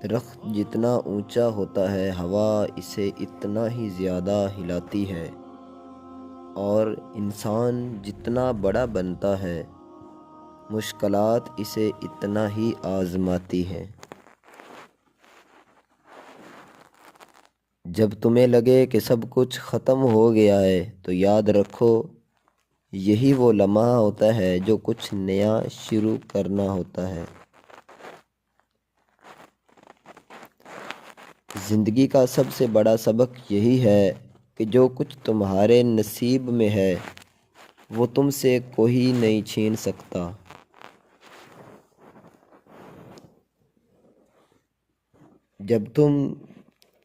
درخت جتنا اونچا ہوتا ہے ہوا اسے اتنا ہی زیادہ ہلاتی ہے، اور انسان جتنا بڑا بنتا ہے مشکلات اسے اتنا ہی آزماتی ہیں۔ جب تمہیں لگے کہ سب کچھ ختم ہو گیا ہے تو یاد رکھو، یہی وہ لمحہ ہوتا ہے جو کچھ نیا شروع کرنا ہوتا ہے۔ زندگی کا سب سے بڑا سبق یہی ہے کہ جو کچھ تمہارے نصیب میں ہے وہ تم سے کوئی نہیں چھین سکتا۔ جب تم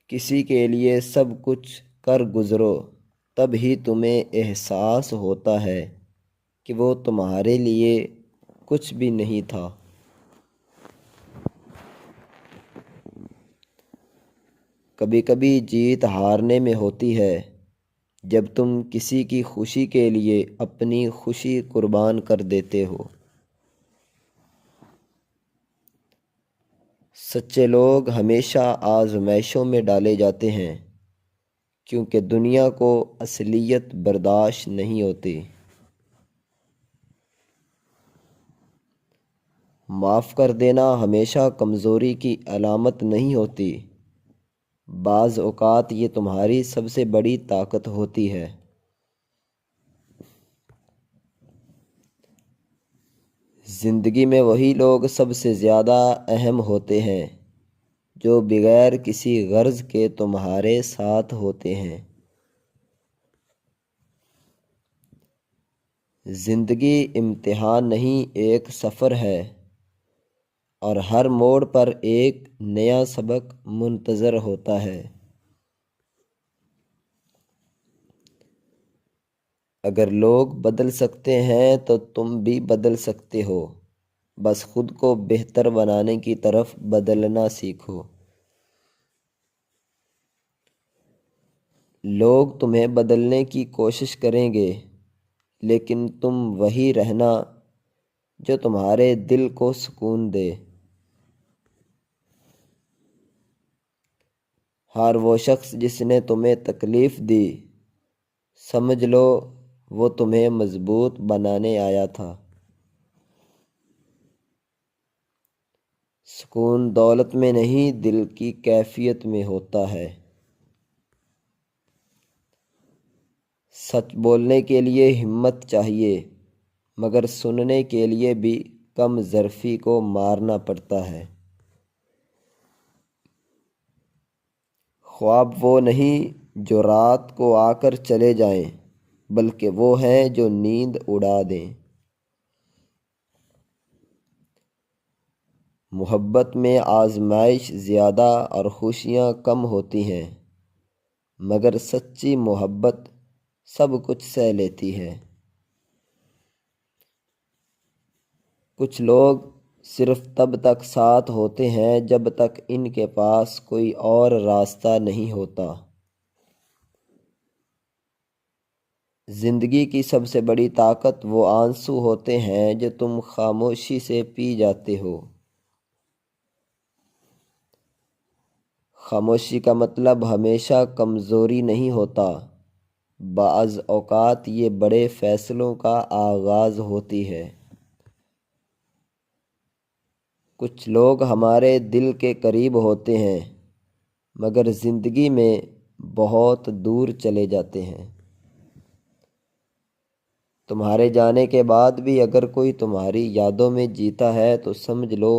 کسی کے لیے سب کچھ کر گزرو تب ہی تمہیں احساس ہوتا ہے کہ وہ تمہارے لیے کچھ بھی نہیں تھا۔ کبھی کبھی جیت ہارنے میں ہوتی ہے، جب تم کسی کی خوشی کے لیے اپنی خوشی قربان کر دیتے ہو۔ سچے لوگ ہمیشہ آزمائشوں میں ڈالے جاتے ہیں، کیونکہ دنیا کو اصلیت برداشت نہیں ہوتی۔ معاف کر دینا ہمیشہ کمزوری کی علامت نہیں ہوتی، بعض اوقات یہ تمہاری سب سے بڑی طاقت ہوتی ہے۔ زندگی میں وہی لوگ سب سے زیادہ اہم ہوتے ہیں جو بغیر کسی غرض کے تمہارے ساتھ ہوتے ہیں۔ زندگی امتحان نہیں، ایک سفر ہے، اور ہر موڑ پر ایک نیا سبق منتظر ہوتا ہے۔ اگر لوگ بدل سکتے ہیں تو تم بھی بدل سکتے ہو، بس خود کو بہتر بنانے کی طرف بدلنا سیکھو۔ لوگ تمہیں بدلنے کی کوشش کریں گے، لیکن تم وہی رہنا جو تمہارے دل کو سکون دے۔ ہر وہ شخص جس نے تمہیں تکلیف دی، سمجھ لو وہ تمہیں مضبوط بنانے آیا تھا۔ سکون دولت میں نہیں، دل کی کیفیت میں ہوتا ہے۔ سچ بولنے کے لیے ہمت چاہیے، مگر سننے کے لیے بھی کم ظرفی کو مارنا پڑتا ہے۔ خواب وہ نہیں جو رات کو آ کر چلے جائیں، بلکہ وہ ہیں جو نیند اڑا دیں۔ محبت میں آزمائش زیادہ اور خوشیاں کم ہوتی ہیں، مگر سچی محبت سب کچھ سہ لیتی ہے۔ کچھ لوگ صرف تب تک ساتھ ہوتے ہیں جب تک ان کے پاس کوئی اور راستہ نہیں ہوتا۔ زندگی کی سب سے بڑی طاقت وہ آنسو ہوتے ہیں جو تم خاموشی سے پی جاتے ہو۔ خاموشی کا مطلب ہمیشہ کمزوری نہیں ہوتا، بعض اوقات یہ بڑے فیصلوں کا آغاز ہوتی ہے۔ کچھ لوگ ہمارے دل کے قریب ہوتے ہیں، مگر زندگی میں بہت دور چلے جاتے ہیں۔ تمہارے جانے کے بعد بھی اگر کوئی تمہاری یادوں میں جیتا ہے تو سمجھ لو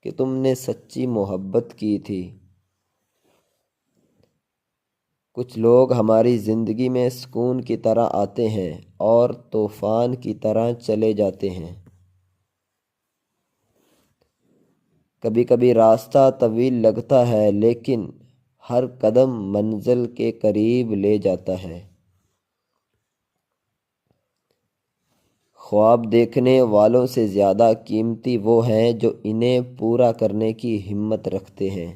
کہ تم نے سچی محبت کی تھی۔ کچھ لوگ ہماری زندگی میں سکون کی طرح آتے ہیں اور طوفان کی طرح چلے جاتے ہیں۔ کبھی کبھی راستہ طویل لگتا ہے، لیکن ہر قدم منزل کے قریب لے جاتا ہے۔ خواب دیکھنے والوں سے زیادہ قیمتی وہ ہیں جو انہیں پورا کرنے کی ہمت رکھتے ہیں۔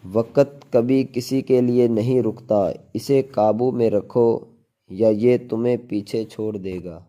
وقت کبھی کسی کے لیے نہیں رکتا، اسے قابو میں رکھو یا یہ تمہیں پیچھے چھوڑ دے گا۔